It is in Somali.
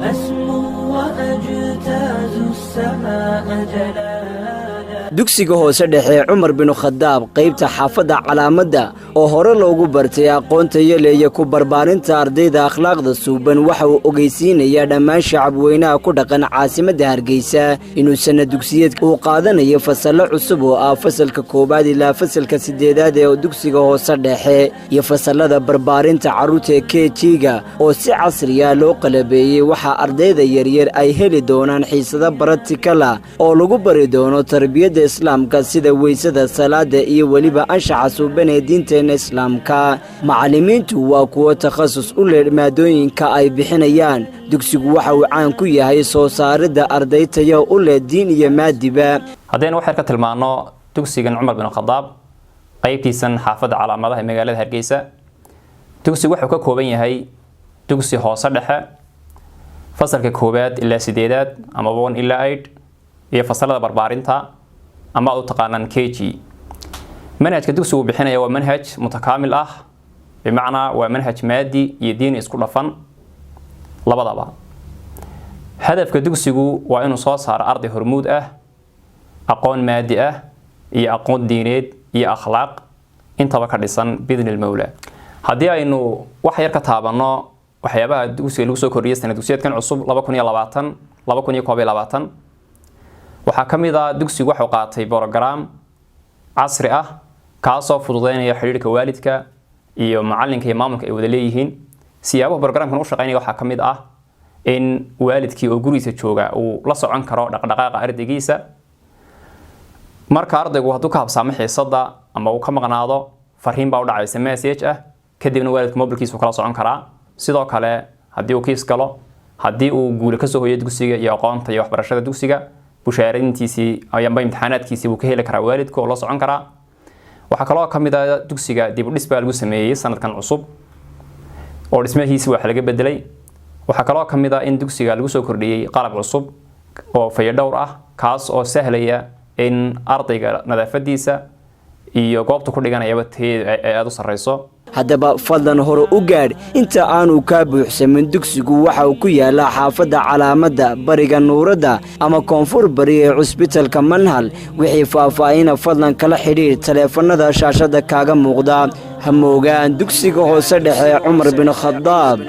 أسمو وأجتاز السماء جلالا. dugsiga hoose dhexe Cumar bin Khadaab qaybta xaafada calaamadda oo hore loogu bartay aqoonta iyo ku barbaarinta ardayda akhlaaqda suuban waxa uu ogeysiinayaa dhammaan shacab weynaha ku dhaqan caasimadda Hargeysa inuu sanad dugsiyeedka uu qaadanayo fasal cusub oo ah fasalka koobaad ilaa fasalka 8aad ee dugsiga hoose dhexe iyo fasalada barbaarinta caruurta ee KG-ga oo si casri ah loo qalabeeyay waxa ardayda yaryar ay heli doonaan xiisado practical oo lagu bari doono tarbiyadda islaamka sida weysada salaada iyo waliba anshaxa suuban ee diinteena islaamka. macallimiintu waa kuwa takhasus u leh maadooyinka ay bixinayaan. dugsigu waxa uu caan ku yahay soo saaridda arday tayo u leh diin iyo maadiba. haddaynu waxaan ka tilmaano dugsigan Cumar bin Khadaab qaybtiisan xaafada calaamadaha ee magaalada Hargeysa. dugsigu wuxuu ka kooban yahay dugsi hoose dhexe fasalka koobaad ilaa 8aad ama 1 ilaa 8 iyo fasalada barbaarinta ama u taqaanaan KG. manhajka dugsigu bixinaya waa manhaj mutakaamil ah bimacna waa manhaj maadi iyo diin isku dhafan labadaba. hadafka dugsigu waa inuu soo saaro arday hormuud ah aqoon maadi ah iyo aqoon diineed iyo akhlaaq intaba ka dhisan bidnil mawla. haddii aynu wax yar ka taabano waxyaabaha dugsiga lagu soo kordhiyay sanad dugsiyeedkan cusub 2020-2021 waxaa ka mid ah dugsigu wuxuu qaatay program casri ah kaasoo fududeynaya xiriirka waalidka iyo macalinka iyo maamulka ay wada leeyihiin. siyaabaha programkan u shaqeynaya waxaa ka mid ah in waalidkii oo gurigiisa jooga uu la socon karo dhaqdhaqaaqa ardaygiisa. marka ardaygu hadduu ka habsaamo xiisada ama uu ka maqnaado fariin baa u dhacaysa message ah kadibna waalidku mobilkiisa kala socon karaa. sidoo kale haddii uu kiis galo haddii uu guul ka soo hooyo dugsiga iyo aqoonta iyo waxbarashada dugsiga bushaarintiisii ayamba imtixaanaadkiisii uu ka heli karaa waalidku oo la socon karaa. waxa kale oo kamid ah dugsiga dib u dhis baa lagu sameeyay sanadkan cusub oo dhismahiisii wax laga bedelay. waxa kale oo kamid ah in dugsiga lagu soo kordhiyay qalab cusub oo fayadhowr ah kaas oo sahlaya in ardayga nadaafadiisa iyo goobta ku dhiganayaba aad u sareyso. haddaba fadlan hore u gaadh inta aanu ka buuxsamin. dugsigu waxa uu ku yaalaa xaafada calaamadda bariga nuuradda ama koonfur bari ee cusbitalka Manhal. wixii faahfaahin fadlan kala xiriir taleefanada shaashada kaaga muuqda. ha moogaan dugsiga hoose dhexe Cumar bin Khadaab.